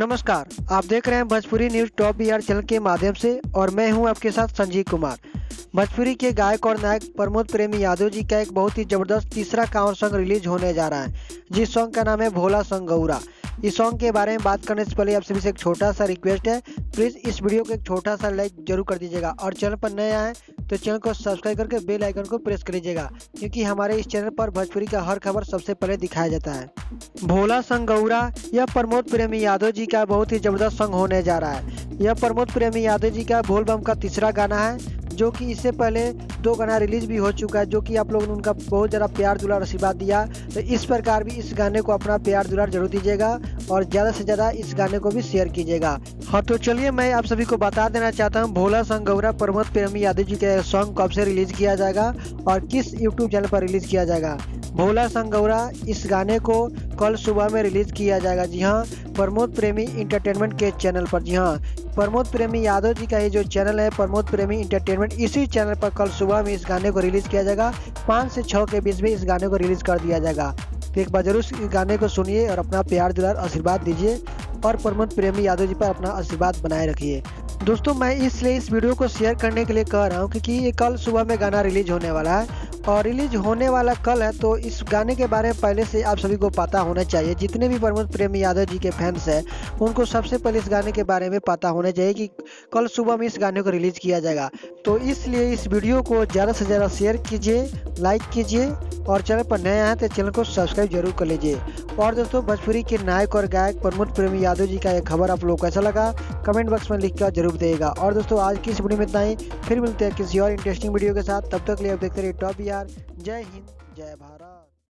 नमस्कार, आप देख रहे हैं Bhojpuri news top Bihar channel के माध्यम से और मैं हूं आपके साथ संजीव कुमार। भोजपुरी के गायक और नायक प्रमोद प्रेमी यादव जी का एक बहुत ही जबरदस्त तीसरा कांवर सॉन्ग रिलीज होने जा रहा है, जिस सॉन्ग का नाम है भोला संग गौरा। इस सॉन्ग के बारे में बात करने से पहले आप सभी से एक छोटा सा रिक्वेस्ट है, प्लीज़ इस वीडियो को एक छोटा सा लाइक जरूर कर दीजिएगा और चैनल पर नए आए तो चैनल को सब्सक्राइब करके बेल आइकन को प्रेस कर लीजिएगा, क्योंकि हमारे इस चैनल पर भोजपुरी का हर खबर सबसे पहले दिखाया जाता है। भोला संग गौरा यह प्रमोद प्रेमी यादव जी का बहुत ही जबरदस्त सॉन्ग होने जा रहा है। यह प्रमोद प्रेमी यादव जी का बोल बम का तीसरा गाना है, जो कि इससे पहले 2 गाना रिलीज भी हो चुका है, जो कि आप लोगों ने उनका बहुत ज़्यादा प्यार दुलार आशीर्वाद दिया। तो इस प्रकार भी इस गाने को अपना प्यार दुलार जरूर दीजिएगा और ज़्यादा से ज़्यादा इस गाने को भी शेयर कीजिएगा। हाँ, तो चलिए मैं आप सभी को बता देना चाहता हूँ भोला संग गौरा प्रमोद प्रेमी यादव जी के सॉन्ग कब से रिलीज किया जाएगा और किस यूट्यूब चैनल पर रिलीज किया जाएगा। भोला संग गौरा इस गाने को कल सुबह में रिलीज किया जाएगा। जी हाँ, प्रमोद प्रेमी इंटरटेनमेंट के चैनल पर। जी हाँ, प्रमोद प्रेमी यादव जी का ये जो चैनल है प्रमोद प्रेमी इंटरटेनमेंट, इसी चैनल पर कल सुबह में इस गाने को रिलीज किया जाएगा। 5 से 6 के बीच में इस गाने को रिलीज कर दिया जाएगा। तो एक बार जरूर इस गाने को सुनिए और अपना प्यार दुलार आशीर्वाद दीजिए और प्रमोद प्रेमी यादव जी पर अपना आशीर्वाद बनाए रखिए। दोस्तों, मैं इसलिए इस वीडियो को शेयर करने के लिए कह रहा हूँ क्योंकि ये कल सुबह में गाना रिलीज होने वाला है और रिलीज होने वाला कल है, तो इस गाने के बारे में पहले से आप सभी को पता होना चाहिए। जितने भी प्रमोद प्रेमी यादव जी के फैंस हैं उनको सबसे पहले इस गाने के बारे में पता होना चाहिए कि कल सुबह में इस गाने को रिलीज किया जाएगा। तो इसलिए इस वीडियो को ज़्यादा से ज़्यादा शेयर कीजिए, लाइक कीजिए और चैनल पर नए आए तो चैनल को सब्सक्राइब जरूर कर लीजिए। और दोस्तों, भोजपुरी के नायक और गायक प्रमोद प्रेमी यादव जी का यह खबर आप लोग को कैसा लगा कमेंट बॉक्स में लिख कर जरूर देगा। और दोस्तों, आज की इस वीडियो में इतना ही, फिर मिलते हैं किसी और इंटरेस्टिंग वीडियो के साथ। तब तक के लिए आप देखते रहिए टॉप बिहार। जय हिंद, जय भारत।